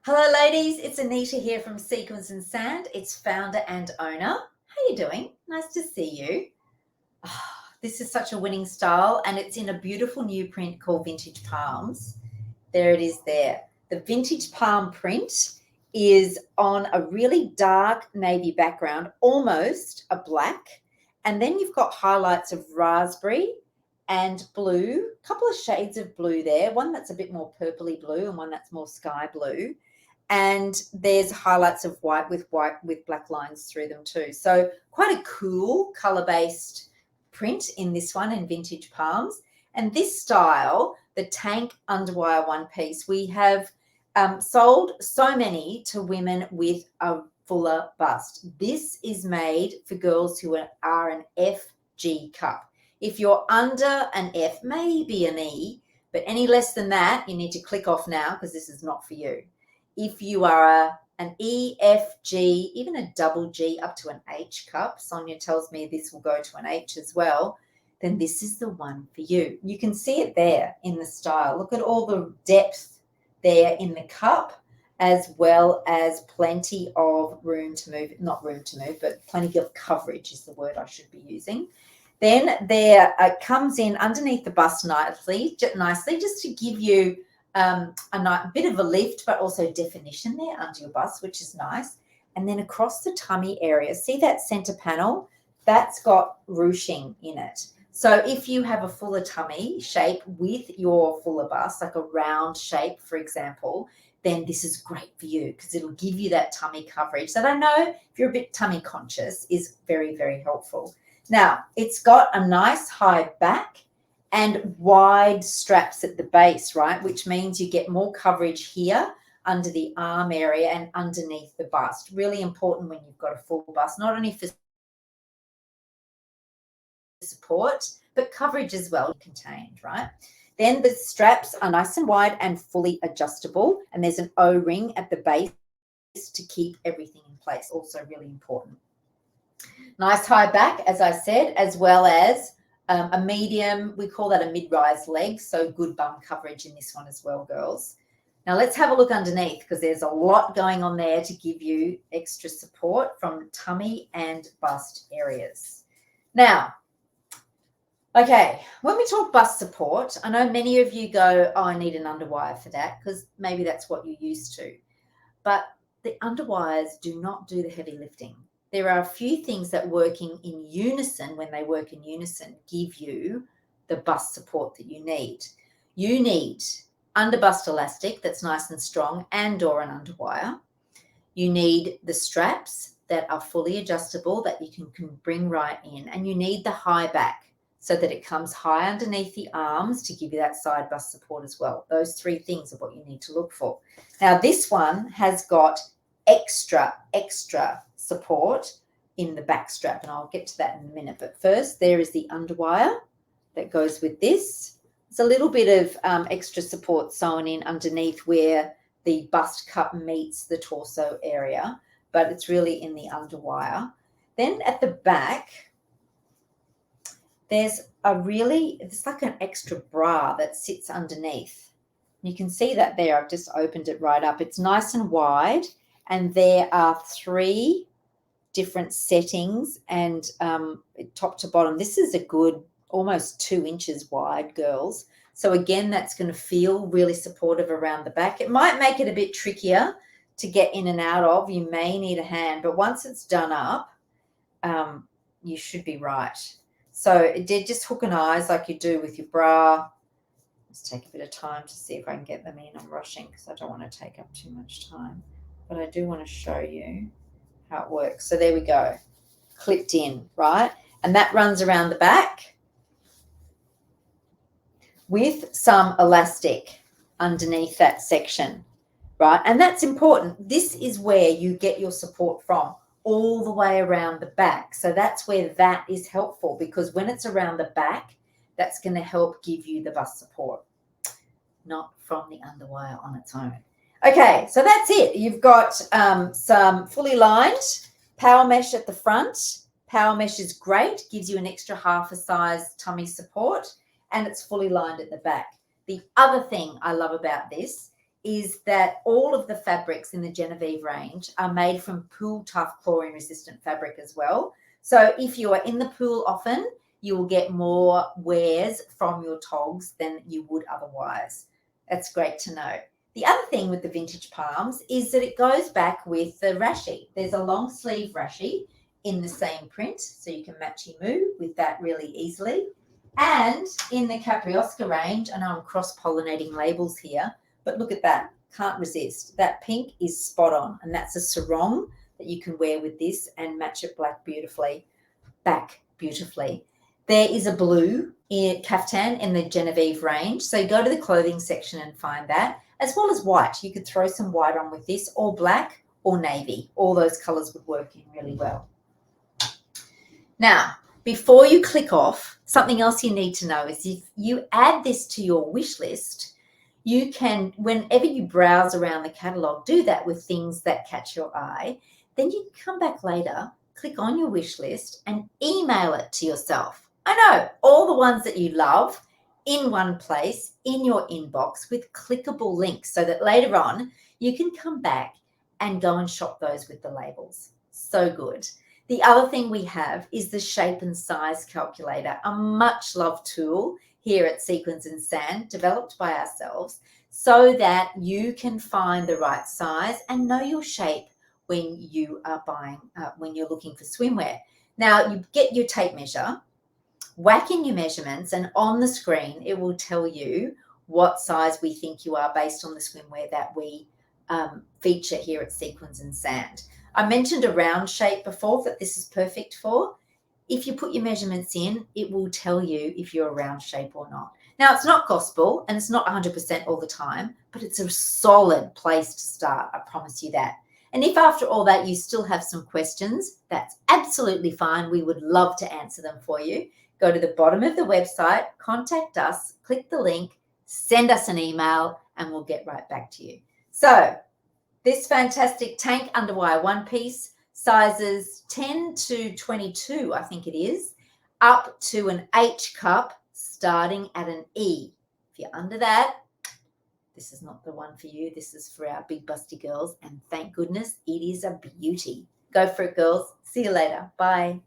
Hello ladies, it's Anita here from Sequins and Sand. It's founder and owner. How you doing? Nice to see you. This is such a winning style and it's in a beautiful new print called Vintage Palms. There it is there. The Vintage Palm print is on a really dark navy background, almost a black. And then you've got highlights of raspberry and blue, a couple of shades of blue there, one that's a bit more purpley blue and one that's more sky blue. And there's highlights of white with black lines through them too. So quite a cool color-based print in this one in Vintage Palms. And this style, the tank underwire one piece, we have sold so many to women with a fuller bust. This is made for girls who are an FG cup. If you're under an F, maybe an E, but any less than that, you need to click off now because this is not for you. If you are an E, F, G, even a double G up to an H cup, Sonia tells me this will go to an H as well, then this is the one for you. You can see it there in the style. Look at all the depth there in the cup, as well as plenty of room to move, not room to move, but plenty of coverage is the word I should be using. Then there comes in underneath the bust nicely just to give you a bit of a lift, but also definition there under your bust, which is nice. And then across the tummy area, see that center panel? That's got ruching in it. So if you have a fuller tummy shape with your fuller bust, like a round shape, for example, then this is great for you because it'll give you that tummy coverage that I know if you're a bit tummy conscious is very, very helpful. Now, it's got a nice high back and wide straps at the base, right? Which means you get more coverage here under the arm area and underneath the bust. Really important when you've got a full bust, not only for support, but coverage as well contained, right? Then the straps are nice and wide and fully adjustable. And there's an O-ring at the base to keep everything in place. Also really important. Nice high back, as I said, as well as a medium, we call that a mid-rise leg, so good bum coverage in this one as well, girls. Now let's have a look underneath because there's a lot going on there to give you extra support from tummy and bust areas. Now, okay, when we talk bust support, I know many of you go, oh, I need an underwire for that because maybe that's what you're used to. But the underwires do not do the heavy lifting. There are a few things that working in unison, when they work in unison, give you the bust support that you need. You need underbust elastic that's nice and strong and or an underwire. You need the straps that are fully adjustable that you can bring right in. And you need the high back so that it comes high underneath the arms to give you that side bust support as well. Those three things are what you need to look for. Now, this one has got extra support in the back strap, and I'll get to that in a minute. But first, there is the underwire that goes with this. It's a little bit of extra support sewn in underneath where the bust cup meets the torso area, but it's really in the underwire. Then at the back, it's like an extra bra that sits underneath. You can see that there. I've just opened it right up. It's nice and wide, and there are 3 different settings and top to bottom. This is a good almost 2 inches wide, girls. So again, that's going to feel really supportive around the back. It might make it a bit trickier to get in and out of. You may need a hand, but once it's done up, you should be right. So just hook and eyes like you do with your bra. Let's take a bit of time to see if I can get them in. I'm rushing because I don't want to take up too much time, but I do want to show you how it works. So there we go, clipped in, right? And that runs around the back with some elastic underneath that section, right? And that's important. This is where you get your support from, all the way around the back. So that's where that is helpful, because when it's around the back, that's going to help give you the bust support, not from the underwire on its own. Okay, so that's it. You've got some fully lined power mesh at the front. Power mesh is great, gives you an extra half a size tummy support, and it's fully lined at the back. The other thing I love about this is that all of the fabrics in the Genevieve range are made from pool tough chlorine resistant fabric as well. So if you are in the pool often, you will get more wears from your togs than you would otherwise. That's great to know. The other thing with the vintage palms is that it goes back with the rashi. There's a long sleeve rashi in the same print, so you can matchy move with that really easily. And in the Capriosca range, I know I'm cross-pollinating labels here, but look at that. Can't resist. That pink is spot on, and that's a sarong that you can wear with this and match it back beautifully. There is a blue caftan in the Genevieve range, so go to the clothing section and find that, as well as white. You could throw some white on with this, or black or navy. All those colours would work in really well. Now, before you click off, something else you need to know is if you add this to your wish list, you can, whenever you browse around the catalogue, do that with things that catch your eye. Then you can come back later, click on your wish list and email it to yourself. I know, all the ones that you love in one place in your inbox with clickable links so that later on you can come back and go and shop those with the labels. So good. The other thing we have is the shape and size calculator, a much loved tool here at Sequins and Sand, developed by ourselves, so that you can find the right size and know your shape when you are buying, when you're looking for swimwear. Now, you get your tape measure, whack in your measurements, and on the screen, it will tell you what size we think you are based on the swimwear that we feature here at Sequins and Sand. I mentioned a round shape before that this is perfect for. If you put your measurements in, it will tell you if you're a round shape or not. Now, it's not gospel and it's not 100% all the time, but it's a solid place to start. I promise you that. And if after all that you still have some questions, that's absolutely fine. We would love to answer them for you. Go to the bottom of the website, contact us, click the link, send us an email, and we'll get right back to you. So, this fantastic tank underwire one piece, sizes 10 to 22, I think it is, up to an H cup, starting at an E. If you're under that, this is not the one for you. This is for our big busty girls, and thank goodness it is a beauty. Go for it, girls. See you later. Bye.